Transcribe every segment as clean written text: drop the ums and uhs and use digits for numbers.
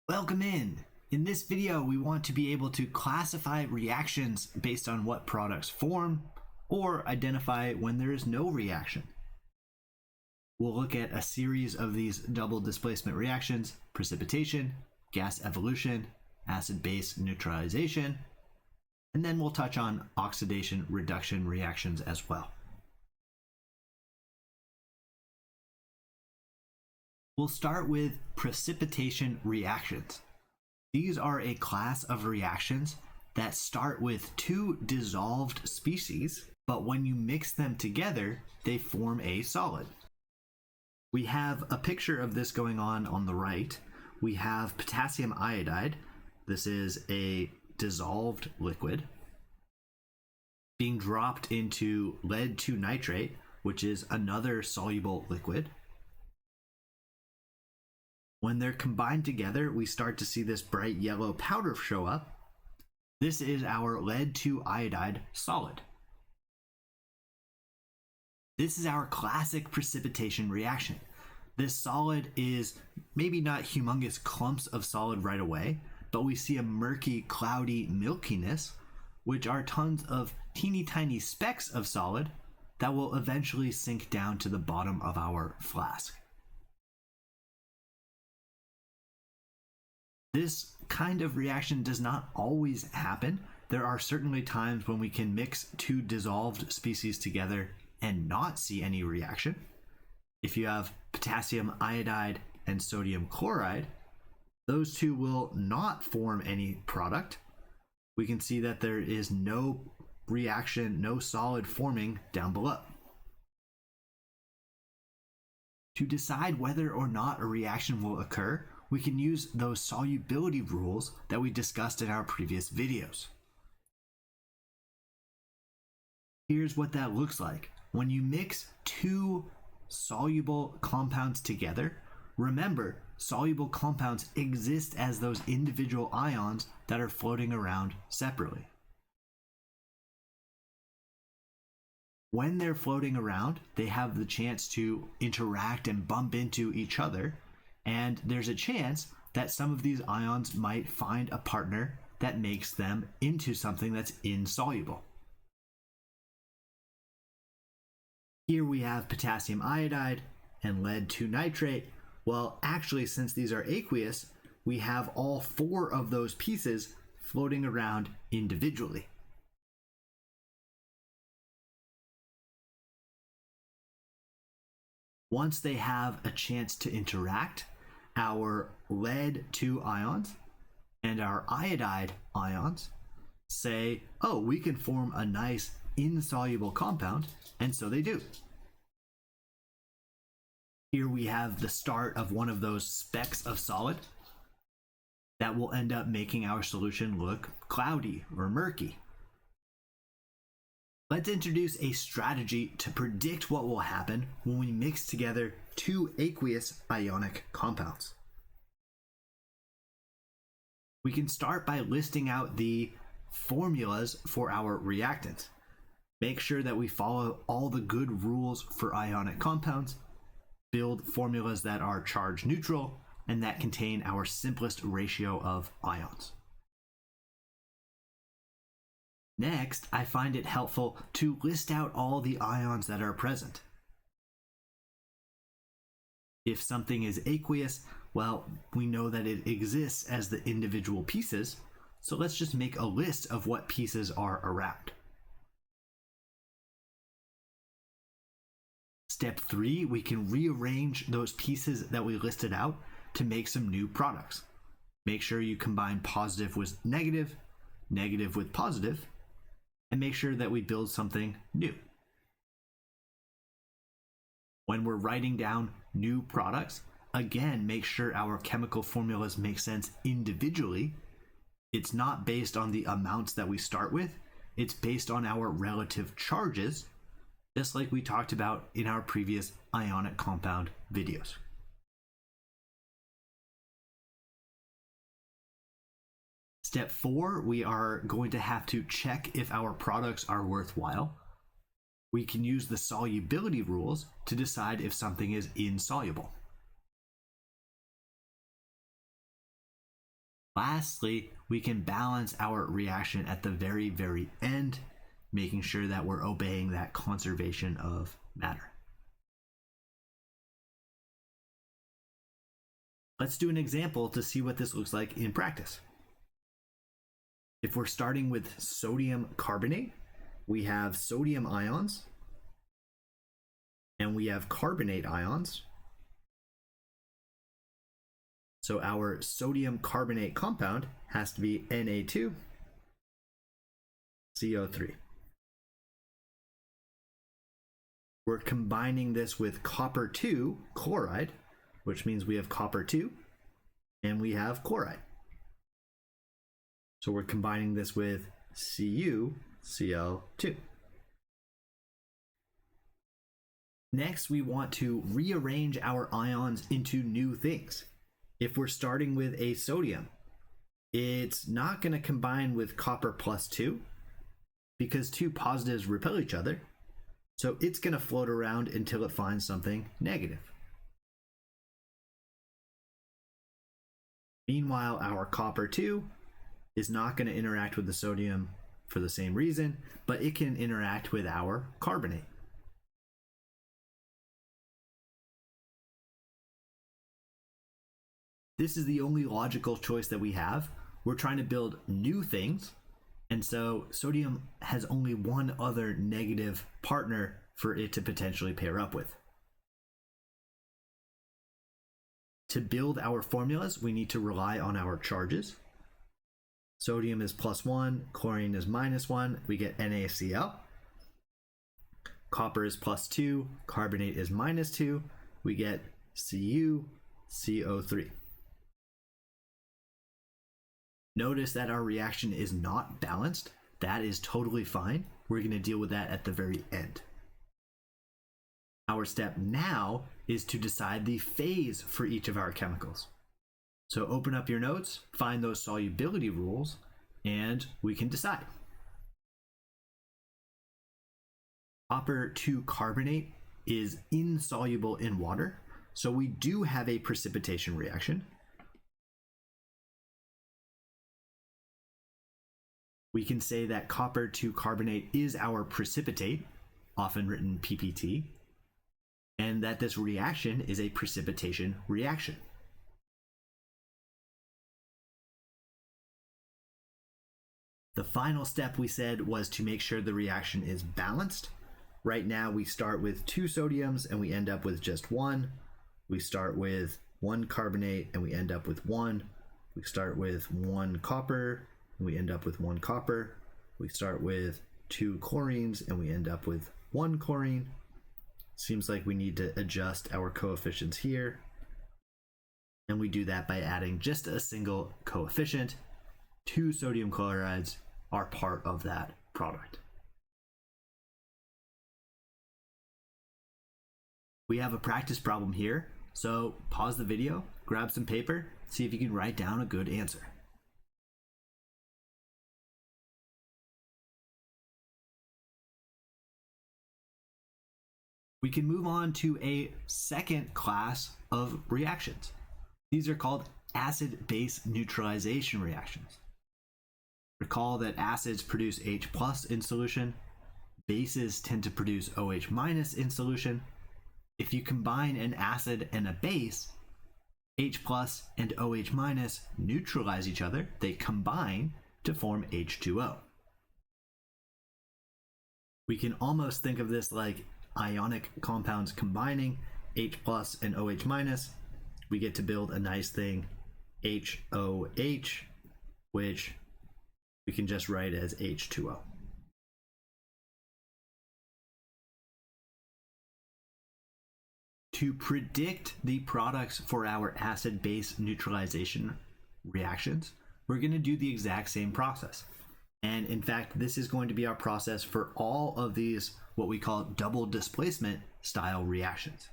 Welcome in! In this video, we want to be able to classify reactions based on what products form, or identify when there is no reaction. We'll look at a series of these double displacement reactions: precipitation, gas evolution, acid-base neutralization, and then we'll touch on oxidation reduction reactions as well. We'll start with precipitation reactions. These are a class of reactions that start with two dissolved species, but when you mix them together, they form a solid. We have a picture of this going on the right. We have potassium iodide. This is a dissolved liquid being dropped into lead 2 nitrate, which is another soluble liquid. When they're combined together, we start to see this bright yellow powder show up. This is our lead 2 iodide solid. This is our classic precipitation reaction. This solid is maybe not humongous clumps of solid right away, but we see a murky, cloudy milkiness, which are tons of teeny tiny specks of solid that will eventually sink down to the bottom of our flask. This kind of reaction does not always happen. There are certainly times when we can mix two dissolved species together and not see any reaction. If you have potassium iodide and sodium chloride, those two will not form any product. We can see that there is no reaction, no solid forming down below. To decide whether or not a reaction will occur, we can use those solubility rules that we discussed in our previous videos. Here's what that looks like. When you mix two soluble compounds together, remember, soluble compounds exist as those individual ions that are floating around separately. When they're floating around, they have the chance to interact and bump into each other, and there's a chance that some of these ions might find a partner that makes them into something that's insoluble. Here we have potassium iodide and lead 2 nitrate. Well, actually, since these are aqueous, we have all four of those pieces floating around individually. Once they have a chance to interact, our lead 2 ions and our iodide ions say, oh, we can form a nice insoluble compound, and so they do. Here we have the start of one of those specks of solid that will end up making our solution look cloudy or murky. Let's introduce a strategy to predict what will happen when we mix together two aqueous ionic compounds. We can start by listing out the formulas for our reactant. Make sure that we follow all the good rules for ionic compounds, build formulas that are charge neutral, and that contain our simplest ratio of ions. Next, I find it helpful to list out all the ions that are present. If something is aqueous, well, we know that it exists as the individual pieces, so let's just make a list of what pieces are around. Step 3, we can rearrange those pieces that we listed out to make some new products. Make sure you combine positive with negative, negative with positive, and make sure that we build something new. When we're writing down new products, again, make sure our chemical formulas make sense individually. It's not based on the amounts that we start with, it's based on our relative charges, just like we talked about in our previous ionic compound videos. Step 4, we are going to have to check if our products are worthwhile. We can use the solubility rules to decide if something is insoluble. Lastly, we can balance our reaction at the very, very end, making sure that we're obeying that conservation of matter. Let's do an example to see what this looks like in practice. If we're starting with sodium carbonate, we have sodium ions and we have carbonate ions. So our sodium carbonate compound has to be Na2CO3. We're combining this with copper 2 chloride, which means we have copper 2 and we have chloride. So we're combining this with CuCl2. Next, we want to rearrange our ions into new things. If we're starting with a sodium, it's not going to combine with copper plus 2 because two positives repel each other. So it's going to float around until it finds something negative. Meanwhile, our copper 2 is not going to interact with the sodium for the same reason, but it can interact with our carbonate. This is the only logical choice that we have. We're trying to build new things, and so sodium has only one other negative partner for it to potentially pair up with. To build our formulas, we need to rely on our charges. Sodium is +1, chlorine is -1, we get NaCl. Copper is +2, carbonate is -2, we get CuCO3. Notice that our reaction is not balanced. That is totally fine. We're going to deal with that at the very end. Our step now is to decide the phase for each of our chemicals. So open up your notes, find those solubility rules, and we can decide. Copper 2 carbonate is insoluble in water, so we do have a precipitation reaction. We can say that copper 2 carbonate is our precipitate, often written PPT, and that this reaction is a precipitation reaction. The final step we said was to make sure the reaction is balanced. Right now we start with 2 sodiums and we end up with just 1. We start with 1 carbonate and we end up with 1. We start with 1 copper and we end up with 1 copper. We start with 2 chlorines and we end up with 1 chlorine. Seems like we need to adjust our coefficients here. And we do that by adding just a single coefficient. 2 sodium chlorides are part of that product. We have a practice problem here, so pause the video, grab some paper, see if you can write down a good answer. We can move on to a second class of reactions. These are called acid-base neutralization reactions. Recall that acids produce H+ in solution, bases tend to produce OH- in solution. If you combine an acid and a base, H+ and OH- neutralize each other, they combine to form H2O. We can almost think of this like ionic compounds combining, H+ and OH-. We get to build a nice thing, HOH, which we can just write as H2O. To predict the products for our acid-base neutralization reactions, we're going to do the exact same process. And in fact, this is going to be our process for all of these, what we call double displacement style reactions.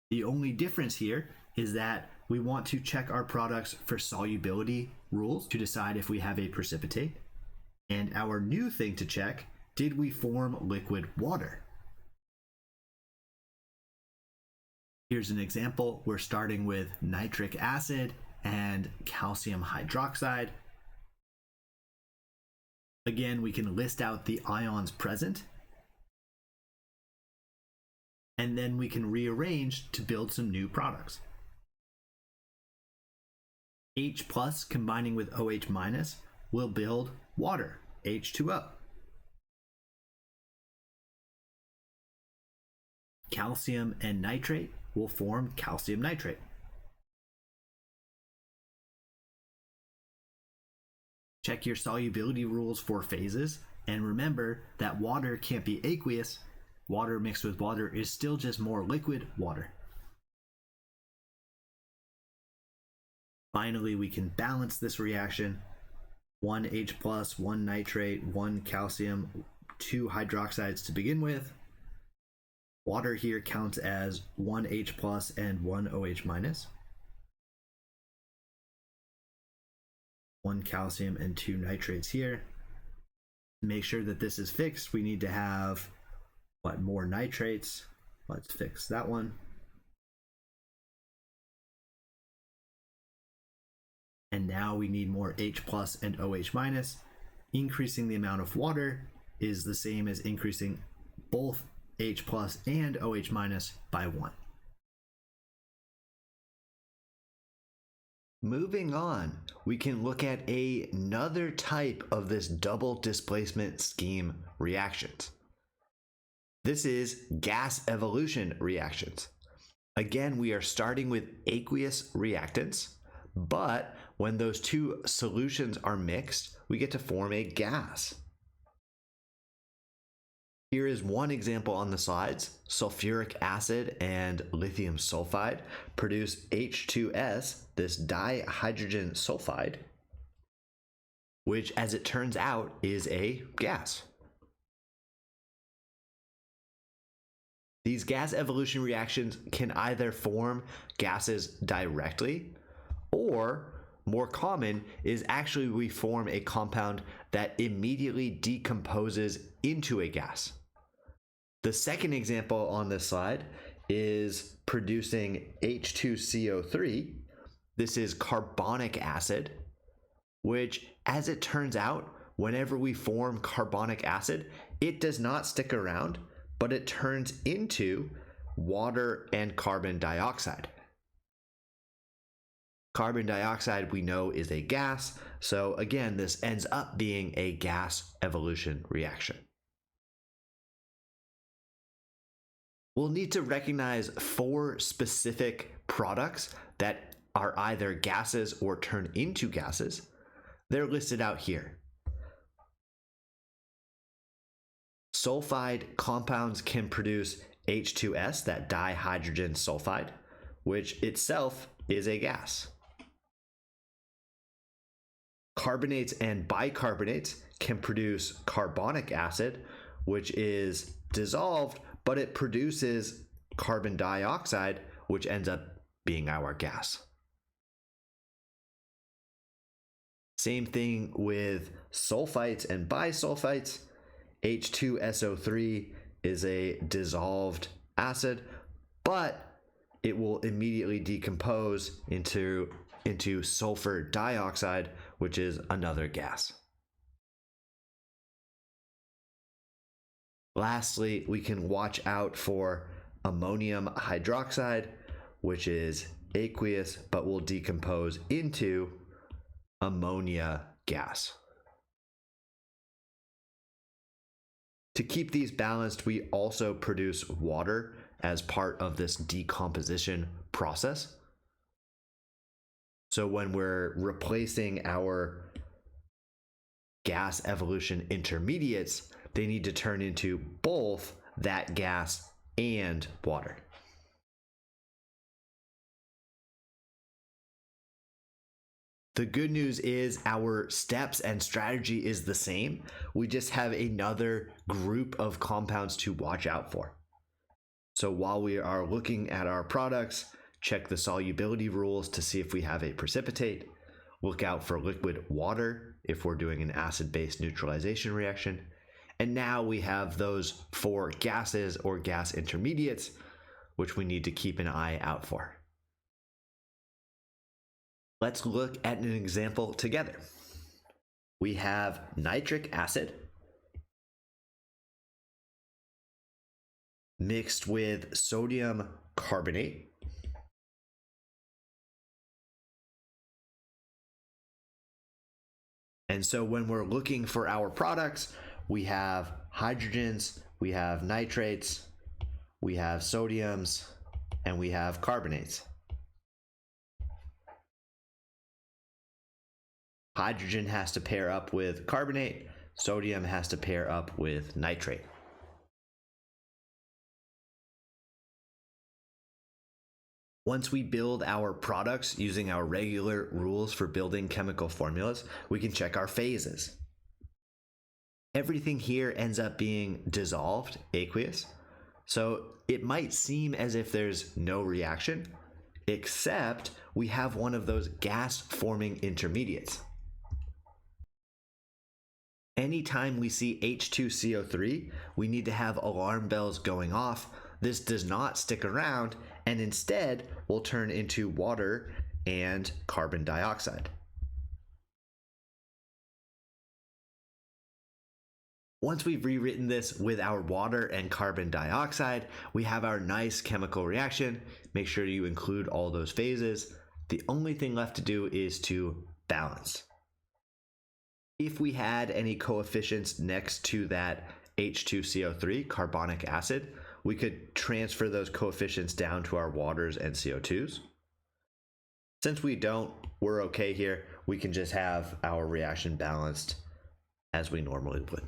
The only difference here is that we want to check our products for solubility rules to decide if we have a precipitate. And our new thing to check, did we form liquid water? Here's an example. We're starting with nitric acid and calcium hydroxide. Again, we can list out the ions present, and then we can rearrange to build some new products. H plus combining with OH minus will build water, H2O. Calcium and nitrate will form calcium nitrate. Check your solubility rules for phases, and remember that water can't be aqueous. Water mixed with water is still just more liquid water. Finally, we can balance this reaction. 1 H plus, 1 nitrate, 1 calcium, 2 hydroxides to begin with. Water here counts as 1 H plus and 1 OH minus. 1 calcium and 2 nitrates here. To make sure that this is fixed, we need to have more nitrates. Let's fix that one. And now we need more H plus and OH minus. Increasing the amount of water is the same as increasing both H plus and OH minus by 1. Moving on, we can look at another type of this double displacement scheme reactions. This is gas evolution reactions. Again, we are starting with aqueous reactants, but when those two solutions are mixed, we get to form a gas. Here is one example on the slides. Sulfuric acid and lithium sulfide produce H2S, this dihydrogen sulfide, which, as it turns out, is a gas. These gas evolution reactions can either form gases directly, or more common is actually we form a compound that immediately decomposes into a gas. The second example on this slide is producing H2CO3. This is carbonic acid, which, as it turns out, whenever we form carbonic acid, it does not stick around, but it turns into water and carbon dioxide. Carbon dioxide, we know, is a gas, so again, this ends up being a gas evolution reaction. We'll need to recognize 4 specific products that are either gases or turn into gases. They're listed out here. Sulfide compounds can produce H2S, that dihydrogen sulfide, which itself is a gas. Carbonates and bicarbonates can produce carbonic acid, which is dissolved, but it produces carbon dioxide, which ends up being our gas. Same thing with sulfites and bisulfites. H2SO3 is a dissolved acid, but it will immediately decompose into sulfur dioxide, which is another gas. Lastly, we can watch out for ammonium hydroxide, which is aqueous but will decompose into ammonia gas. To keep these balanced, we also produce water as part of this decomposition process. So when we're replacing our gas evolution intermediates, they need to turn into both that gas and water. The good news is our steps and strategy is the same. We just have another group of compounds to watch out for. So while we are looking at our products, check the solubility rules to see if we have a precipitate. Look out for liquid water if we're doing an acid-base neutralization reaction. And now we have those 4 gases or gas intermediates, which we need to keep an eye out for. Let's look at an example together. We have nitric acid mixed with sodium carbonate. And so when we're looking for our products, we have hydrogens, we have nitrates, we have sodiums, and we have carbonates. Hydrogen has to pair up with carbonate, sodium has to pair up with nitrate. Once we build our products using our regular rules for building chemical formulas, we can check our phases. Everything here ends up being dissolved, aqueous, so it might seem as if there's no reaction, except we have one of those gas-forming intermediates. Anytime we see H2CO3, we need to have alarm bells going off. This does not stick around, and instead will turn into water and carbon dioxide. Once we've rewritten this with our water and carbon dioxide, we have our nice chemical reaction. Make sure you include all those phases. The only thing left to do is to balance. If we had any coefficients next to that H2CO3, carbonic acid, we could transfer those coefficients down to our waters and CO2s. Since we don't, we're okay here. We can just have our reaction balanced as we normally would.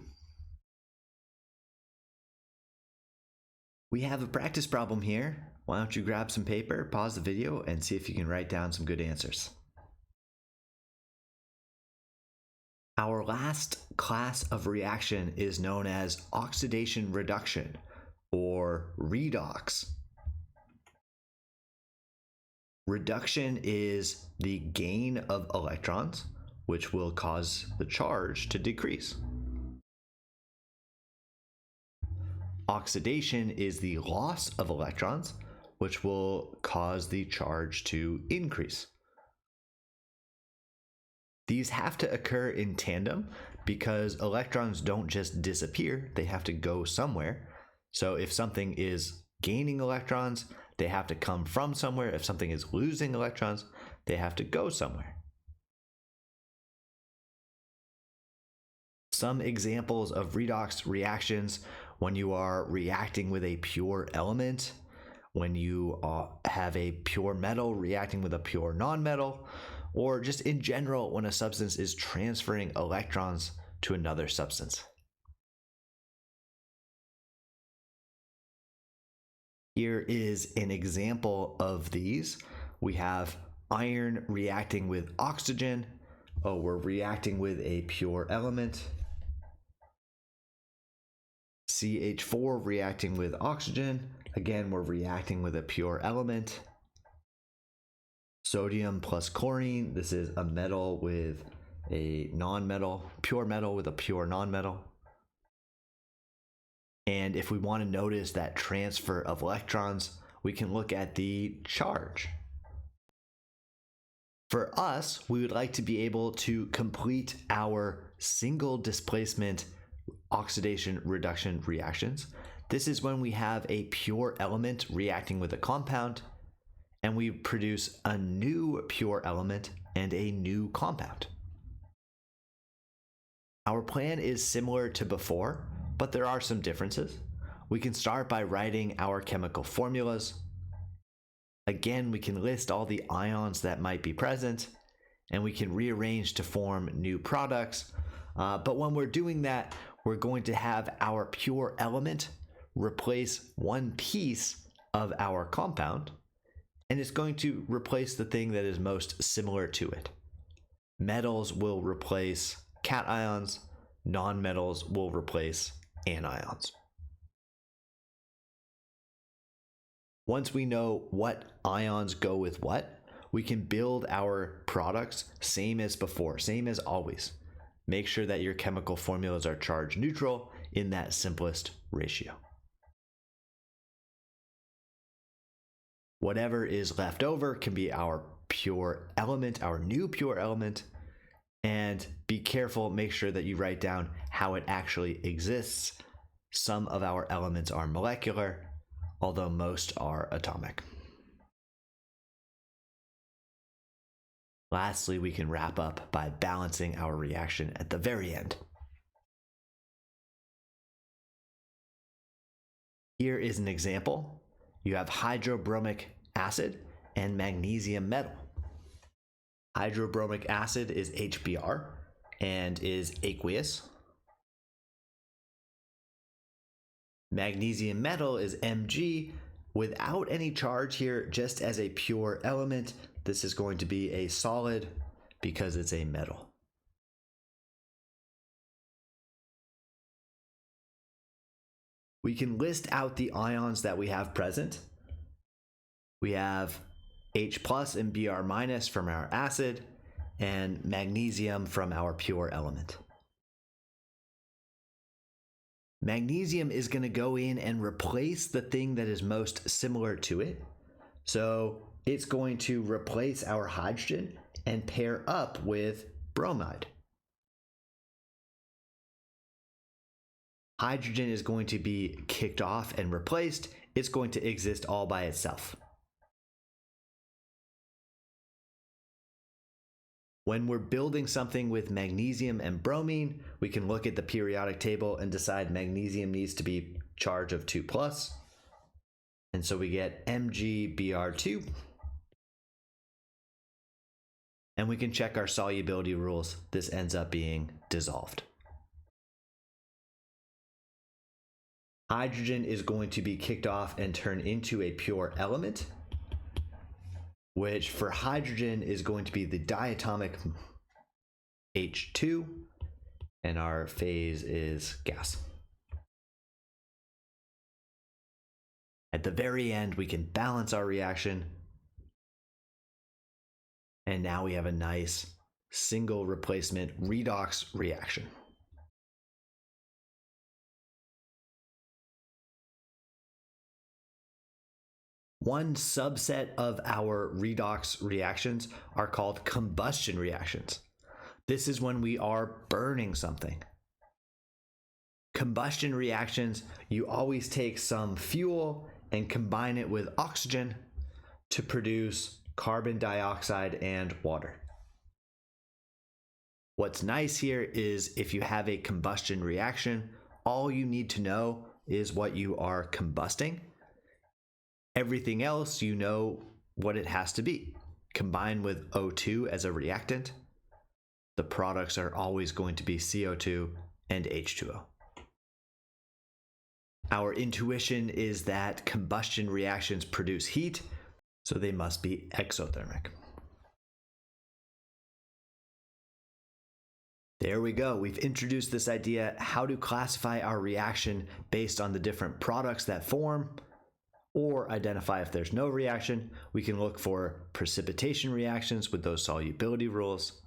We have a practice problem here. Why don't you grab some paper, pause the video, and see if you can write down some good answers. Our last class of reaction is known as oxidation reduction, or redox. Reduction is the gain of electrons, which will cause the charge to decrease. Oxidation is the loss of electrons, which will cause the charge to increase. These have to occur in tandem because electrons don't just disappear, they have to go somewhere. So if something is gaining electrons, they have to come from somewhere. If something is losing electrons, they have to go somewhere. Some examples of redox reactions: when you are reacting with a pure element, when you have a pure metal reacting with a pure nonmetal, or just in general when a substance is transferring electrons to another substance. Here is an example of these. We have iron reacting with oxygen. Oh, we're reacting with a pure element. CH4 reacting with oxygen. Again, we're reacting with a pure element. Sodium plus chlorine. This is a metal with a nonmetal, pure metal with a pure nonmetal. And if we want to notice that transfer of electrons, we can look at the charge. For us, we would like to be able to complete our single displacement oxidation reduction reactions. This is when we have a pure element reacting with a compound, and we produce a new pure element and a new compound. Our plan is similar to before, but there are some differences. We can start by writing our chemical formulas. Again, we can list all the ions that might be present, and we can rearrange to form new products. But when we're doing that, we're going to have our pure element replace one piece of our compound, and it's going to replace the thing that is most similar to it. Metals will replace cations, nonmetals will replace anions. Once we know what ions go with what, we can build our products same as before, same as always. Make sure that your chemical formulas are charge neutral in that simplest ratio. Whatever is left over can be our pure element, our new pure element. And be careful, make sure that you write down how it actually exists. Some of our elements are molecular, although most are atomic. Lastly, we can wrap up by balancing our reaction at the very end. Here is an example. You have hydrobromic acid and magnesium metal. Hydrobromic acid is HBr and is aqueous. Magnesium metal is Mg without any charge here, just as a pure element. This is going to be a solid because it's a metal. We can list out the ions that we have present. We have H plus and Br minus from our acid, and magnesium from our pure element. Magnesium is going to go in and replace the thing that is most similar to it. So it's going to replace our hydrogen and pair up with bromide. Hydrogen is going to be kicked off and replaced. It's going to exist all by itself. When we're building something with magnesium and bromine, we can look at the periodic table and decide magnesium needs to be charge of 2+. And so we get MgBr2. And we can check our solubility rules. This ends up being dissolved. Hydrogen is going to be kicked off and turn into a pure element, which for hydrogen is going to be the diatomic H2, and our phase is gas. At the very end, we can balance our reaction, and now we have a nice single replacement redox reaction. One subset of our redox reactions are called combustion reactions. This is when we are burning something. Combustion reactions, you always take some fuel and combine it with oxygen to produce carbon dioxide and water. What's nice here is if you have a combustion reaction, all you need to know is what you are combusting. Everything else, you know what it has to be. Combined with O2 as a reactant, the products are always going to be CO2 and H2O. Our intuition is that combustion reactions produce heat, so they must be exothermic. There we go. We've introduced this idea how to classify our reaction based on the different products that form, or identify if there's no reaction. We can look for precipitation reactions with those solubility rules,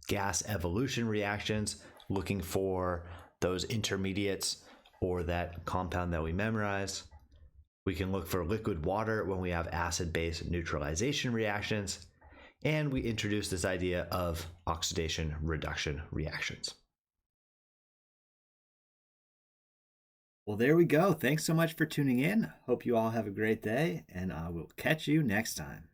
gas evolution reactions, looking for those intermediates or that compound that we memorize. We can look for liquid water when we have acid-base neutralization reactions. And we introduce this idea of oxidation reduction reactions. Well, there we go. Thanks so much for tuning in. Hope you all have a great day, and I will catch you next time.